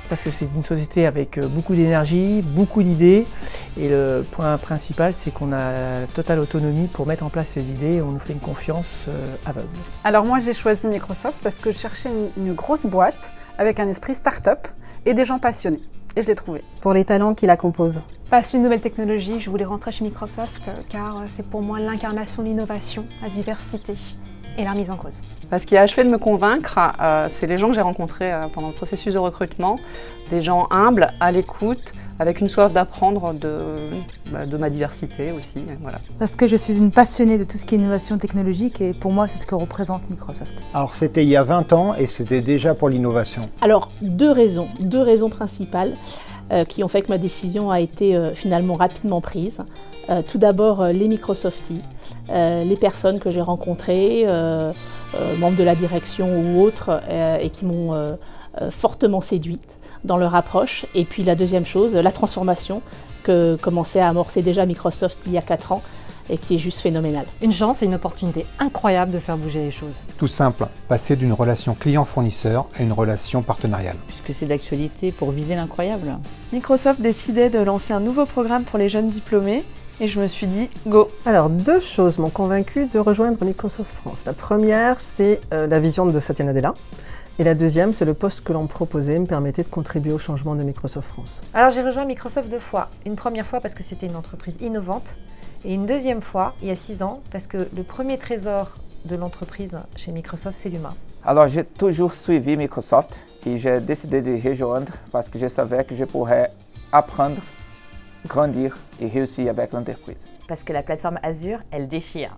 parce que c'est une société avec beaucoup d'énergie, beaucoup d'idées, et le point principal, c'est qu'on a totale autonomie pour mettre en place ces idées et on nous fait une confiance aveugle. Alors moi j'ai choisi Microsoft parce que je cherchais une grosse boîte avec un esprit start-up et des gens passionnés. Et je l'ai trouvé. Pour les talents qui la composent. C'est une nouvelle technologie, je voulais rentrer chez Microsoft car c'est pour moi l'incarnation de l'innovation, la diversité et la remise en cause. Ce qui a achevé de me convaincre, c'est les gens que j'ai rencontrés pendant le processus de recrutement, des gens humbles, à l'écoute, avec une soif d'apprendre de ma diversité aussi. Voilà. Parce que je suis une passionnée de tout ce qui est innovation technologique et pour moi c'est ce que représente Microsoft. Alors c'était il y a 20 ans et c'était déjà pour l'innovation. Alors deux raisons principales qui ont fait que ma décision a été finalement rapidement prise. Tout d'abord les Microsofties, les personnes que j'ai rencontrées, membres de la direction ou autres, et qui m'ont fortement séduite dans leur approche. Et puis la deuxième chose, la transformation que commençait à amorcer déjà Microsoft il y a 4 ans et qui est juste phénoménale. Une chance et une opportunité incroyable de faire bouger les choses. Tout simple, passer d'une relation client-fournisseur à une relation partenariale. Puisque c'est d'actualité pour viser l'incroyable. Microsoft décidait de lancer un nouveau programme pour les jeunes diplômés et je me suis dit go. Alors 2 choses m'ont convaincu de rejoindre Microsoft France. La première, c'est la vision de Satya Nadella. Et la deuxième, c'est le poste que l'on me proposait me permettait de contribuer au changement de Microsoft France. Alors j'ai rejoint Microsoft 2 fois. Une première fois parce que c'était une entreprise innovante et une deuxième fois, il y a 6 ans, parce que le premier trésor de l'entreprise chez Microsoft, c'est l'humain. Alors j'ai toujours suivi Microsoft et j'ai décidé de rejoindre parce que je savais que je pourrais apprendre, grandir et réussir avec l'entreprise. Parce que la plateforme Azure, elle déchire.